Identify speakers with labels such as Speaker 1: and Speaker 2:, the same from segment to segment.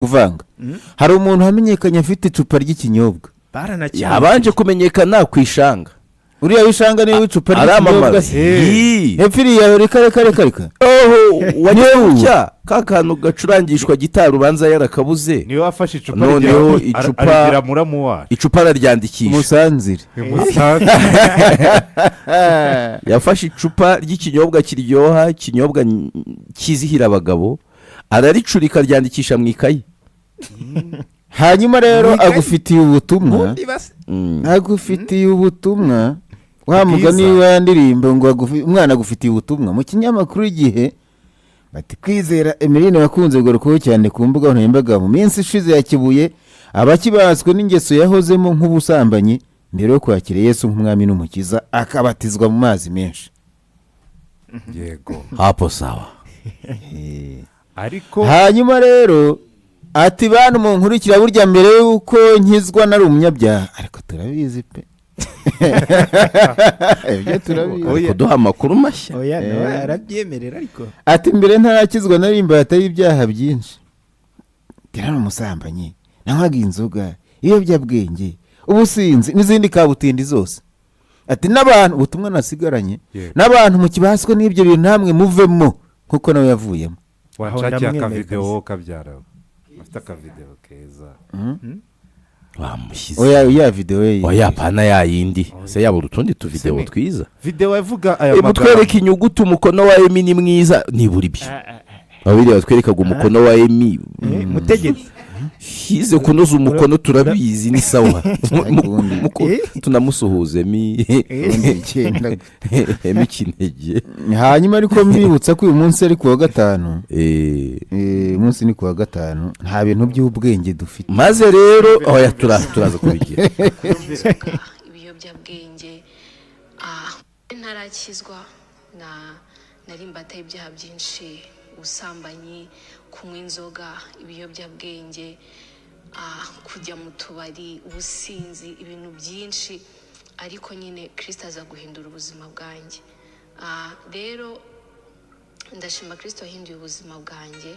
Speaker 1: kuvanga hari umuntu wamenyekanye afite icupa ry'ikinyobwa yabanje kumenyekana ku ishanga uriya w'ishanga niwe w'icupa ry'ikinyobwa hepfo iriya reka wanyewucya ka kantu gacurangishwa gitari ubanza yarakabuze
Speaker 2: niwe wafashe icupa
Speaker 1: noneho
Speaker 2: icupa
Speaker 1: araryandikisha Musanzire yafashe icupa ry'ikinyobwa kiryoha ikinyobwa kizihira abagabo araricurika ryandikisha mu ikayi hanyuma rero agufitiye ubutumwa wa mugani wa ndirimbo ngo umwana agufitiye ubutumwa mu kinyamakuru Igihe bati Kwizera Emeline wakunze gurukaho cyane ku mbuga nkoranyambaga mu minsi ishize ya Kibuye abakibaswe n'ingeso yahozemo nk'ubusambanyi mbere yo kwakira Yesu nk'umwami n'umukiza akabatizwa mu mazi menshi.
Speaker 2: Yego
Speaker 1: hapo sawa.
Speaker 2: Ariko
Speaker 1: hanyuma rero ati bantu mu nkurikira burya mbere yuko nkizwa nari umunyabyaha ariko turabizi pe ibyo turabizi kuduha amakuru mashya
Speaker 3: arabyemerera ariko
Speaker 1: ati mbere ntarakizwa nari imbata y'ibyaha byinshi tirana umusambanyi nankwaga inzoga ibiyobyabwenge ubusinzi n'izindi kabutindi zose ati n'abantu ubutumwa nasigaranye n'abantu mu kibaswe n'ibyo bintu namwe muvemo kuko nawe yavuyemo
Speaker 2: wacakiye akavideo kabyara afite akavideo keza
Speaker 1: wamushyize oya video ye oya pana yayindi se yabura utundi tu video twiza
Speaker 2: video yavuga aya magana
Speaker 1: mutwereka inyuguti umukono wa Emi ni mwiza nibura ibyo abiri batwerekaga umukono wa Emi
Speaker 3: mutegetse
Speaker 1: hize kunoza umukono turabizi ni sawa tunamusuhuze Emi Kinege hanyuma ariko mbibutsa ko uyu munsi ari kuwa gatanu munsi ni kuwa gatanu nta bintu by'ubwenge dufite maze rero oya turaza kubigira
Speaker 4: ibiyobyabwenge ntarakizwa nari imbata y'ibyaha byinshi ubusambanyi kunywa inzoga ibiyobyabwenge kujya mu tubari ubusinzi ibintu byinshi ariko nyine Kristo aza guhindura ubuzima bwanjye rero ndashima Kristo yahinduye ubuzima bwanjye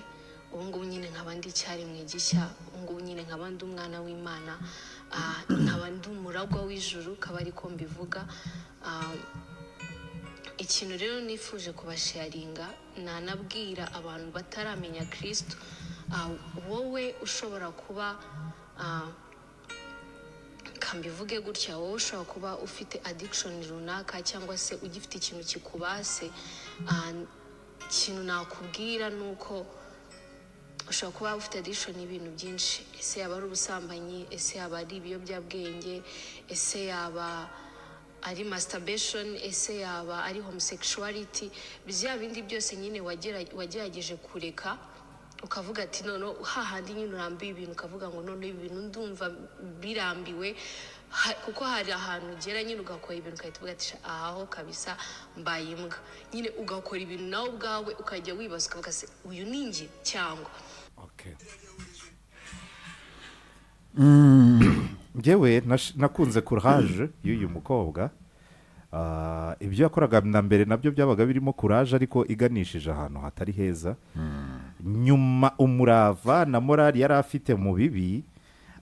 Speaker 4: ubu ngubu nyine nkaba ndi icyaremwe gishya ubu ngubu nyine nkaba ndi umwana w'Imana nkaba ndi umuragwa w'ijuru kaba ariko mbivuga ikintu rero nifuje kubasharinga nanabwira abantu bataramenya Kristo wowe ushobora kuba kambivuge gutya wowe ushobora kuba ufite addiction runaka cyangwa se ugifite ikintu kikubase ikintu nakubwira nuko ushobora kuba ufite addiction y'ibintu byinshi ese yaba ari ubusambanyi ese yaba ari ibiyobyabwenge ese yaba ari masturbation ese yaba ari homosexuality bya bindi byose nyine wagerageje kureka ukavuga ati none hahandi nyine urambiye ibintu ukavuga ngo none ibi bintu ndumva birambiwe kuko hari ahantu ugera nyine ugakora ibintu ukahita uvuga ati aho kabisa mbaye imbwa nyine ugakora ibintu nawe ubwawe ukajya wibaza ukavuga se uyu ni njye cyangwa
Speaker 2: njyewe nakunze courage y'uyu mukobwa ibyo yakoraga na mbere nabyo byabaga birimo courage ariko iganishije ahantu hatari heza nyuma umurava na morali yari afite mu bibi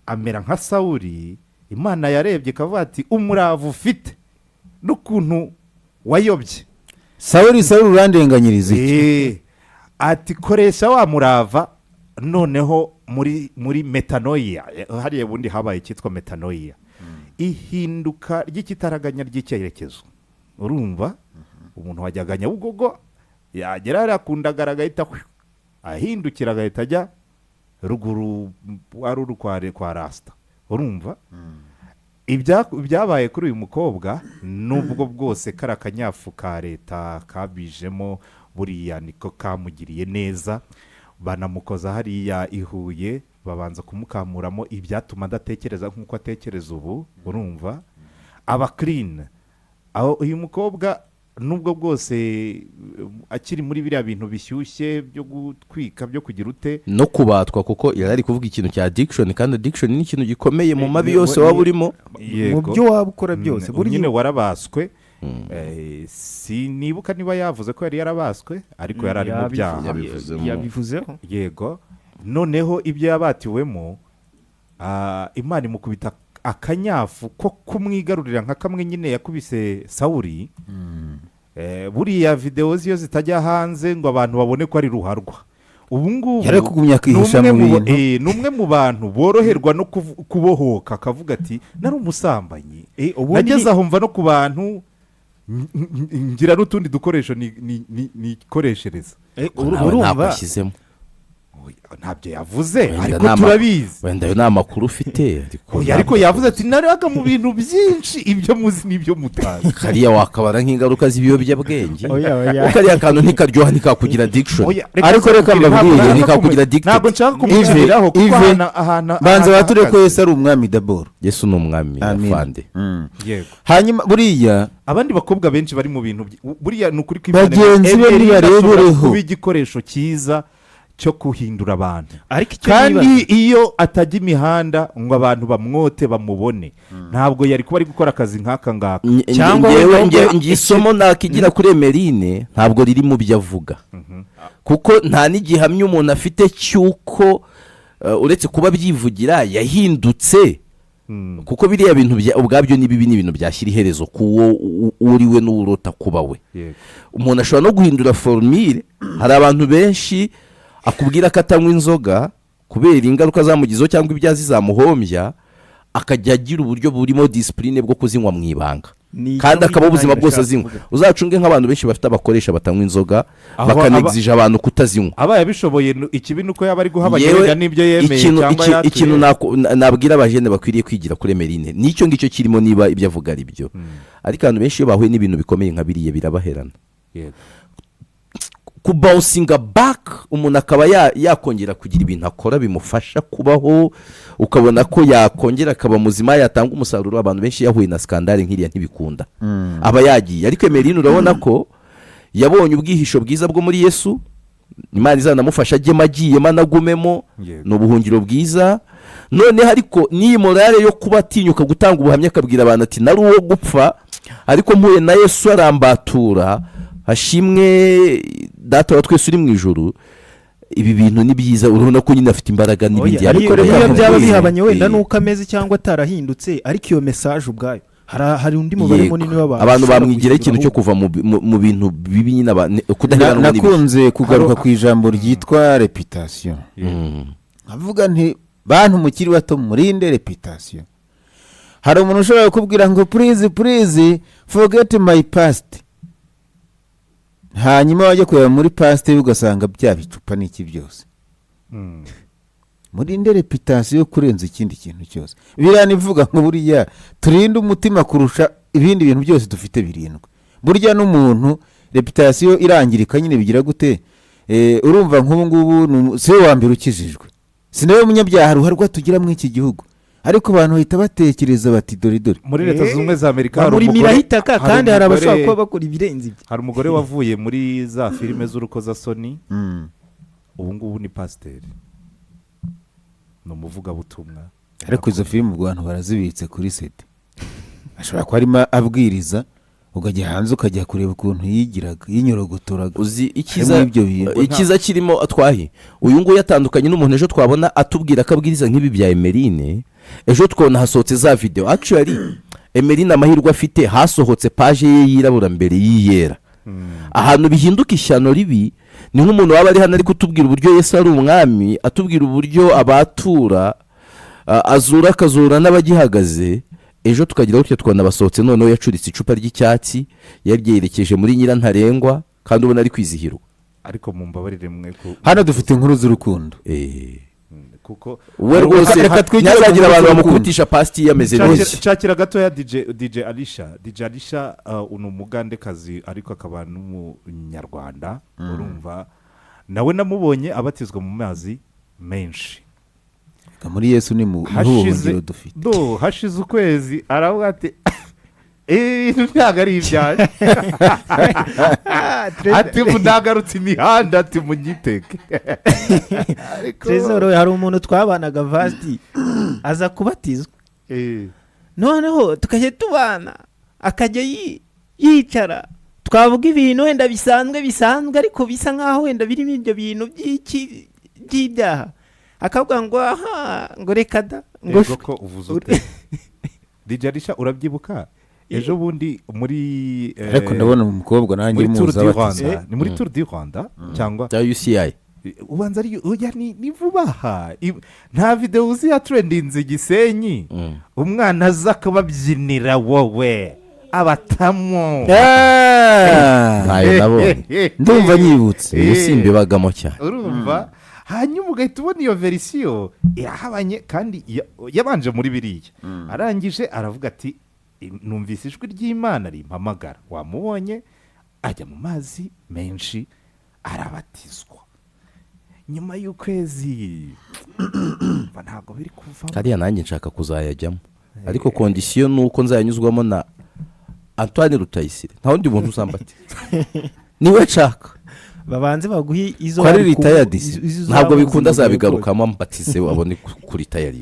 Speaker 2: amera nka Sawuli Imana yarebye ikavuga ati umurava ufite n'ukuntu wayobye
Speaker 1: Sawuli urandenganyiriza iki
Speaker 2: ati koresha wa murava noneho muri metanoia hariya bundi habaye cyitwa metanoia ihinduka ry'ikitaraganya ry'icyerekezo urumva umuntu wajyaga Nyabugogo yagera yakundagara agahita ahindukira agahita ajya ruguru wari urukware kwa rasta urumva ibyabaye kuri uyu mukobwa nubwo bwose kari akanyafu ka leta kabijemo buriya niko kamugiriye neza banamukoza hariya ihuye babanza kumukamuramo ibyatuma adatekereza nk'uko atekereza ubu urumva aba clean aho uyu mukobwa nubwo bwose akiri muri biriya bintu bishyushye byo gutwika byo kugira ute
Speaker 1: no kubatwa kuko yari kuvuga ikintu cya addiction kandi addiction ni ikintu gikomeye mu mabi yose waba urimo
Speaker 3: mu byo waba ukora byose
Speaker 2: buri nyine warabaswe sinibuka niba yavuze ko yari yarabaswe ariko yari ari mu byaha
Speaker 3: yabivuzeho
Speaker 2: yego noneho ibyo yabatiwemo Imana imukubita akanyafu ko kumwigarurira nka kamwe nyine yakubise Sawuli. Buriya videwo ziyo zitajya hanze ngo abantu babone ko ari ruharwa. Ubu ngubu
Speaker 1: yari kugumya kwihisha mu bintu.
Speaker 2: Ni umwe mu bantu boroherwa no kubohoka akavuga ati nari umusambanyi. Nageze aho mva no ku bantu ngira n'utundi dukoresho nikoreshereza.
Speaker 5: urumva
Speaker 2: ntabyo yavuze ariko turabizi.
Speaker 5: wenda ayo ni amakuru ufite
Speaker 2: ariko yavuze ati naraga mu bintu byinshi ibyo muzi n'ibyo mutazi.
Speaker 5: kariya wakabara nk'ingaruka z'ibiyobyabwenge. kariya kantu ntikaryoha ntikakugira addiction.
Speaker 1: ariko reka mbabwire
Speaker 5: ntikakugira addiction.
Speaker 2: ntabwo nshaka kumushyiriraho kuko ahantu
Speaker 1: banza bature ko Yesu ari umwami d'abord.
Speaker 5: Yesu ni umwami afande.
Speaker 1: hanyuma buriya
Speaker 2: abandi bakobwa benshi bari mu bintu buriya ni ukuri ko
Speaker 1: bagenzi be nibarebereho
Speaker 2: kuba igikoresho cyiza cyo kuhindura abantu.
Speaker 3: ariko
Speaker 2: kandi iyo atajya imihanda ngo abantu bamwote bamubone ntabwo yari kuba ari gukora akazi nk'aka ngaka.
Speaker 5: cyangwa isomo nakigira kuri Emeline ntabwo riri mu byo avuga kuko nta n'igihamya umuntu afite cy'uko uretse kuba byivugira yahindutse. kuko biriya bintu ubwabyo ni bibi, ni ibintu byashyira iherezo kuwo uriwe n'urota kuba we. umuntu ashobora no guhindura formule. hari abantu benshi akubwira ko atanywa inzoga kubera ingaruka zamugizeho cyangwa ibyaha zizamuhombya, akajya agira uburyo burimo disipurine bwo kuzinywa mu ibanga kandi akaba ubuzima bwose azinywa. uzacunge nk'abantu benshi bafite abakoresha batanywa inzoga bakanegizije abantu kutazinywa.
Speaker 2: abaye abishoboye ikibi nuko yaba ari guha abagenda n'ibyo yemeye cyangwa yatuye.
Speaker 5: ikintu nabwira abajene bakwiriye kwigira kuri Emeline nicyo ngicyo kirimo, niba ibyo avuga ari byo. ariko abantu benshi iyo bahuye n'ibintu bikomeye nka biriya birabaherana. kubawusinga back umuntu akaba yakongera kugira ibintu akora bimufasha kubaho, ukabona ko yakongera akaba muzima yatanga umusaruro. abantu benshi yahuye na skandale nk'iriya ntibikunda aba yagiye. ariko Emeline urabona ko yabonye ubwihisho bwiza bwo muri Yesu. Imana izanamufasha agema agiyemo anagumemo. ni ubuhungiro bwiza. noneho ariko n'iyi morale yo kuba atinyuka gutanga ubuhamya akabwira abantu ati nari uwo gupfa ariko mpuye na Yesu arambatura, hashimwe data wa twese uri mu ijuru. ibi bintu ni byiza, urabona ko nyine afite imbaraga n'ibindi.
Speaker 3: ariko rero byaba bihabanye wenda nuko ameze cyangwa atarahindutse, ariko iyo message ubwayo hari undi mubare munini w'abantu
Speaker 5: abantu bamwigiraho ikintu cyo kuva mu bintu bibi nyine
Speaker 1: kudaheranwa. nakunze kugaruka ku ijambo ryitwa reputation. nkavuga nti bantu mukiri bato murinde reputation. hari umuntu ushobora kukubwira ngo please forget my past, hanyuma wajya kureba muri pasite ugasanga bya bicupa n'iki byose. murinde reputation kurenza ikindi kintu cyose. biranivuga ngo buriya turinde umutima kurusha ibindi bintu byose dufite birindwi. burya n'umuntu reputation irangirika nyine bigira gute. urumva nk'ubu ngubu si we wa mbere ukijijwe, si nawe munyabyaha ruharwa tugira muri iki gihugu, ariko abantu bahita batekereza bati dore
Speaker 2: muri Leta Zunze Ubumwe za Amerika hari
Speaker 3: umugore hitaka kandi hari abashobora kuba bakora ibirenze ibyo.
Speaker 2: hari umugore wavuye muri za filime z'urukozasoni. ubu ngubu ni pasiteri, ni umuvugabutumwa.
Speaker 1: ariko izo filime mu Rwanda barazibitse kuri seti. ashobora kuba arimo abwiriza ukajya hanze ukajya kureba ukuntu yigiraga yinyorogotoraga.
Speaker 5: uzi ikiza kirimo atwahi uyu nguyu yatandukanye n'umuntu ejo twabona atubwira ko abwiriza nk'ibi bya Emeline. ejo twabona hasohotse za video. actually Emeline amahirwe afite hasohotse page ye yirabura mbere y'iyera. ahantu bihinduka ishyano ribi ni nk'umuntu waba ari hano ari kutubwira uburyo Yesu ari umwami, atubwira uburyo abatura azura akazura n'abagihagaze. ejo tukagira gutya twabona basohotse noneho yacuritse icupa ry'icyatsi yaryerekeje muri Nyirantarengwa kandi ubona ari kwizihirwa.
Speaker 2: ariko mumbabarire mwe
Speaker 1: hano dufite inkuru z'urukundo.
Speaker 2: kuko
Speaker 5: we rwose nyazagira abantu bamukubitisha pasti yameze neza.
Speaker 2: Cakira gatoya DJ Alisha uno umugandekazi ariko akaba n'umunyarwanda. urumva nawe namubonye abatizwa mu mazi menshi.
Speaker 1: muri Yesu ni mu buhungiro dufite.
Speaker 2: hashize ukwezi aravuga ati ntabwo ari ibyaje. ati mudagarutse imihanda ati munyiteke.
Speaker 3: Trezor hari umuntu twabanaga vasti aza kubatizwa. noneho tukajya tubana akajya yicara twavuga ibintu wenda bisanzwe ariko bisa nkaho wenda birimo ibyo bintu by'ibyaha. akavuga ngo aha ngo reka da ngo
Speaker 2: Ego ko uvuze ute DJ Alisha urabyibuka ejo bundi muri
Speaker 1: ariko ndabona umukobwa nanjye
Speaker 2: muri Tour
Speaker 1: muza
Speaker 2: du
Speaker 1: batise
Speaker 2: Rwanda ni muri Tour du Rwanda cyangwa
Speaker 5: bya UCI
Speaker 2: ubanza ari oya ni vuba aha nta video uzi ya trendinze Gisenyi umwana aza kubabyinira wowe abatamo
Speaker 5: ntayo nabonye ndumva nyibutse iyo simba ibagamo cyane
Speaker 2: urumva hanyuma ugahita ubona iyo verisiyo irahabanye kandi yabanje muri biriya arangije aravuga ati numvise ijwi ry'Imana rimpamagara wamubonye ajya mu mazi menshi arabatizwa nyuma y'ukwezi ntabwo biri kuvamo
Speaker 5: kariya nanjye nshaka kuzayajyamo ariko kondisiyo ni uko nzayanyuzwamo na Antoine Rutayisire nta wundi muntu uzambatiza niwe nshaka
Speaker 3: babanze baguhe izo
Speaker 5: ko ari ritayadisi ntabwo bikunda azabigarukamo ambatize wabone kuri tayaringi